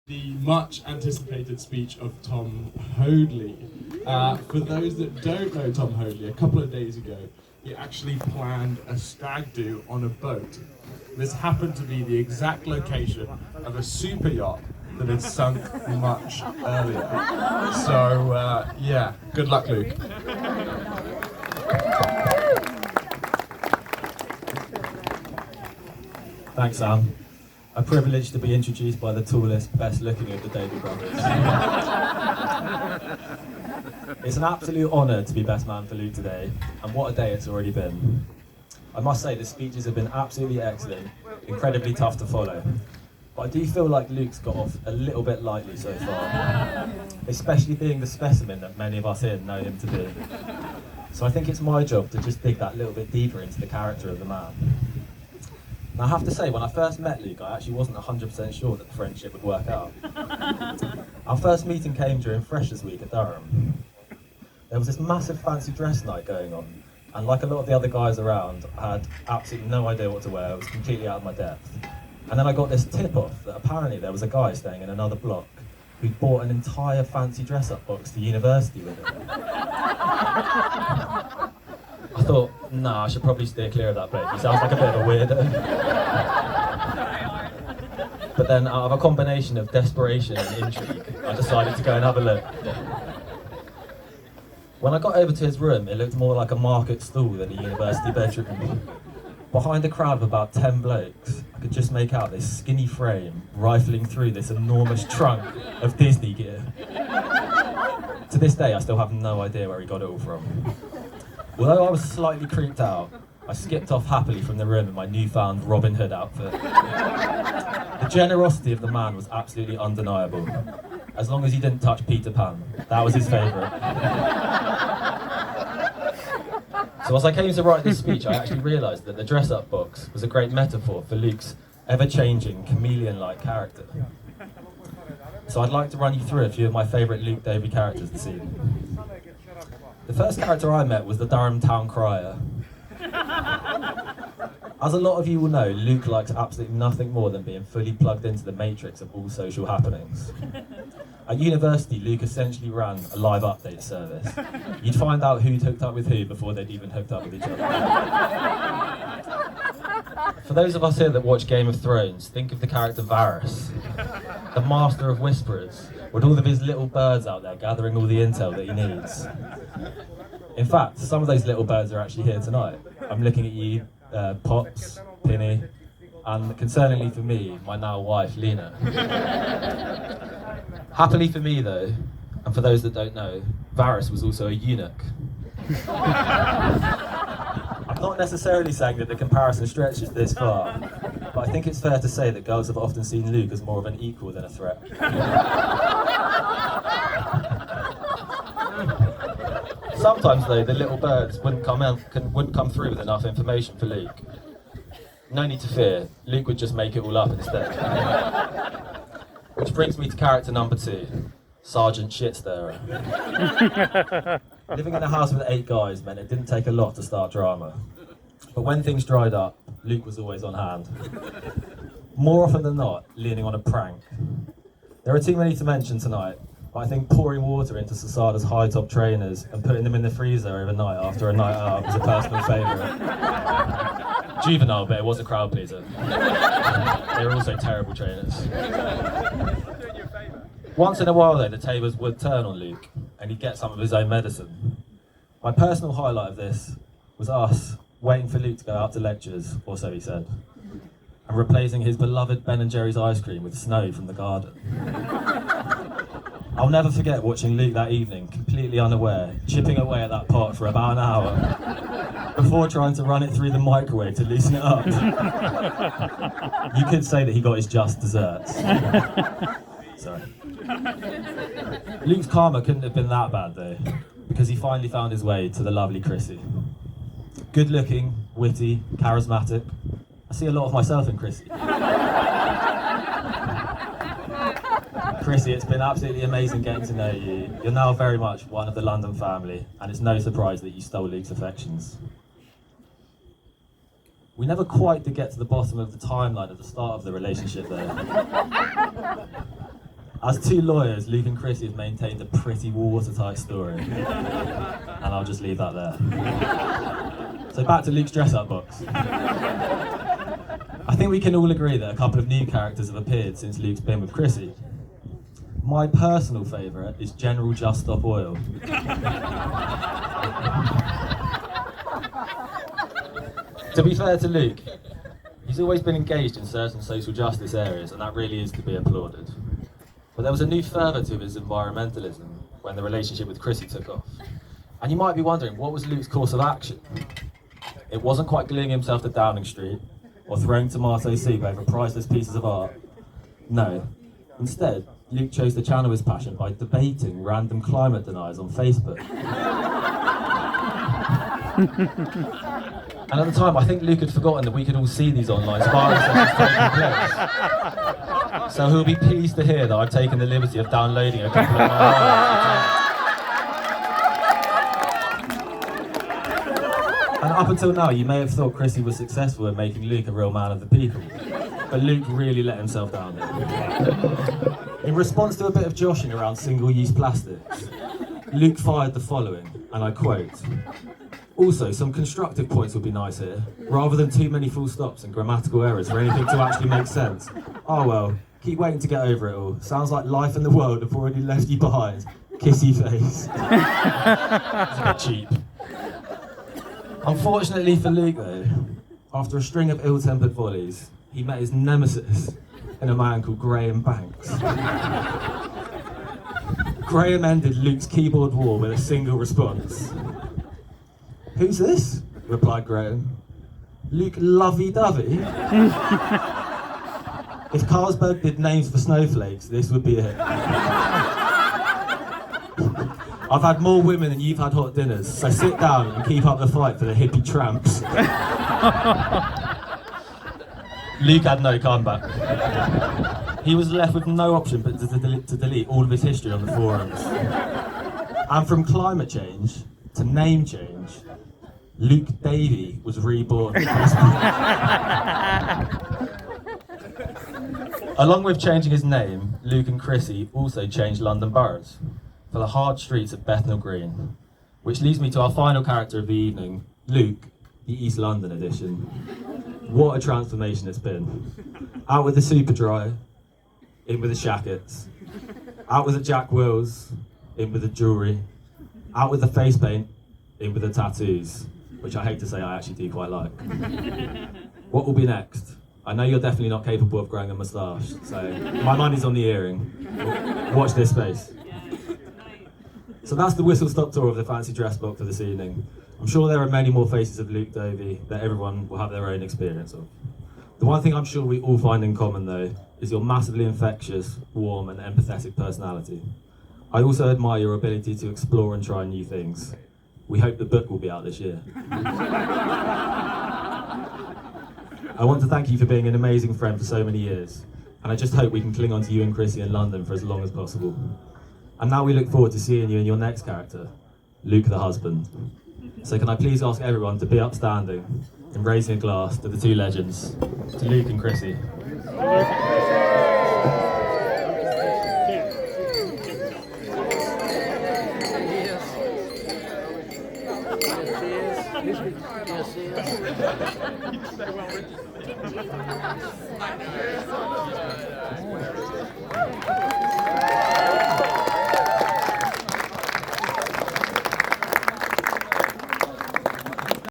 The much anticipated speech of Tom Hoadley. For those that don't know Tom Hoadley, a couple of days ago, he actually planned a stag do on a boat. This happened to be the exact location of a super yacht that had sunk much earlier. So, yeah, good luck, Luke. Thanks, Sam. A privilege to be introduced by the tallest, best looking of the Davey brothers. It's an absolute honour to be best man for Luke today, and what a day it's already been. I must say the speeches have been absolutely excellent, incredibly tough to follow. But I do feel like Luke's got off a little bit lightly so far, especially being the specimen that many of us here know him to be. So I think it's my job to just dig that little bit deeper into the character of the man. Now, I have to say, when I first met Luke, I actually wasn't 100% sure that the friendship would work out. Our first meeting came during Freshers' Week at Durham. There was this massive fancy dress night going on, and like a lot of the other guys around, I had absolutely no idea what to wear. I was completely out of my depth. And then I got this tip-off that apparently there was a guy staying in another block who'd bought an entire fancy dress-up box to university with him. I thought, nah, I should probably steer clear of that bloke. He sounds like a bit of a weirdo. But then, out of a combination of desperation and intrigue, I decided to go and have a look. When I got over to his room, it looked more like a market stall than a university bedroom. Behind a crowd of about 10 blokes, I could just make out this skinny frame rifling through this enormous trunk of Disney gear. To this day, I still have no idea where he got it all from. Although I was slightly creeped out, I skipped off happily from the room in my newfound Robin Hood outfit. The generosity of the man was absolutely undeniable, as long as he didn't touch Peter Pan. That was his favourite. So as I came to write this speech, I actually realised that the dress-up box was a great metaphor for Luke's ever-changing, chameleon-like character. So I'd like to run you through a few of my favourite Luke Davey characters this evening. The first character I met was the Durham town crier. As a lot of you will know, Luke likes absolutely nothing more than being fully plugged into the matrix of all social happenings. At university, Luke essentially ran a live update service. You'd find out who'd hooked up with who before they'd even hooked up with each other. For those of us here that watch Game of Thrones, think of the character Varys, the master of whisperers, with all of his little birds out there gathering all the intel that he needs. In fact, some of those little birds are actually here tonight. I'm looking at you, Pops, Pinny, and concerningly for me, my now wife, Lena. Happily for me though, and for those that don't know, Varys was also a eunuch. I'm not necessarily saying that the comparison stretches this far, but I think it's fair to say that girls have often seen Luke as more of an equal than a threat. Sometimes though, the little birds wouldn't come through with enough information for Luke. No need to fear, Luke would just make it all up instead. Which brings me to character number 2, Sergeant Shitstirrer. Living in a house with 8 guys meant it didn't take a lot to start drama. But when things dried up, Luke was always on hand. More often than not, leaning on a prank. There are too many to mention tonight, but I think pouring water into Sasada's high-top trainers and putting them in the freezer overnight after a night out was a personal favourite. Juvenile, but it was a crowd pleaser. They were also terrible trainers. Once in a while though, the tables would turn on Luke, and he'd get some of his own medicine. My personal highlight of this was us waiting for Luke to go out to lectures, or so he said, and replacing his beloved Ben & Jerry's ice cream with snow from the garden. I'll never forget watching Luke that evening, completely unaware, chipping away at that pot for about an hour, before trying to run it through the microwave to loosen it up. You could say that he got his just desserts. Sorry. Luke's karma couldn't have been that bad though, because he finally found his way to the lovely Chrissy. Good looking, witty, charismatic. I see a lot of myself in Chrissy. Chrissy, it's been absolutely amazing getting to know you. You're now very much one of the London family, and it's no surprise that you stole Luke's affections. We never quite did get to the bottom of the timeline at the start of the relationship though. As two lawyers, Luke and Chrissy have maintained a pretty watertight story. And I'll just leave that there. So back to Luke's dress-up box. I think we can all agree that a couple of new characters have appeared since Luke's been with Chrissy. My personal favourite is General Just Stop Oil. To be fair to Luke, he's always been engaged in certain social justice areas, and that really is to be applauded. But there was a new fervour to his environmentalism when the relationship with Chrissy took off. And you might be wondering, what was Luke's course of action? It wasn't quite gluing himself to Downing Street or throwing tomato soup over priceless pieces of art. No. Instead, Luke chose to channel his passion by debating random climate deniers on Facebook. And at the time, I think Luke had forgotten that we could all see these online sparring sessions taking place. So he'll be pleased to hear that I've taken the liberty of downloading a couple of my And up until now, you may have thought Chrissy was successful in making Luke a real man of the people. But Luke really let himself down there. In response to a bit of joshing around single-use plastics, Luke fired the following, and I quote, "Also, some constructive points would be nice here, rather than too many full stops and grammatical errors for anything to actually make sense. Oh well, keep waiting to get over it all. Sounds like life and the world have already left you behind. Kissy face." It's a bit cheap. Unfortunately for Luke though, after a string of ill-tempered volleys, he met his nemesis in a man called Graham Banks. Graham ended Luke's keyboard war with a single response. "Who's this?" replied Graham. "Luke Lovey-Dovey?" If Carlsberg did names for snowflakes, this would be it. "I've had more women than you've had hot dinners, so sit down and keep up the fight for the hippie tramps." Luke had no comeback. He was left with no option but to delete all of his history on the forums. And from climate change to name change, Luke Davey was reborn. Along with changing his name, Luke and Chrissy also changed London boroughs for the hard streets of Bethnal Green. Which leads me to our final character of the evening, Luke, the East London edition. What a transformation it's been. Out with the Superdry, in with the shackets. Out with the Jack Wills, in with the jewellery. Out with the face paint, in with the tattoos, which I hate to say I actually do quite like. What will be next? I know you're definitely not capable of growing a moustache, so my money's on the earring. Watch this space. So that's the whistle-stop tour of the fancy dress box for this evening. I'm sure there are many more faces of Luke Davey that everyone will have their own experience of. The one thing I'm sure we all find in common though, is your massively infectious, warm and empathetic personality. I also admire your ability to explore and try new things. We hope the book will be out this year. I want to thank you for being an amazing friend for so many years, and I just hope we can cling on to you and Chrissy in London for as long as possible. And now we look forward to seeing you in your next character, Luke the husband. So can I please ask everyone to be upstanding and raising a glass to the two legends, to Luke and Chrissy. Yes, yes.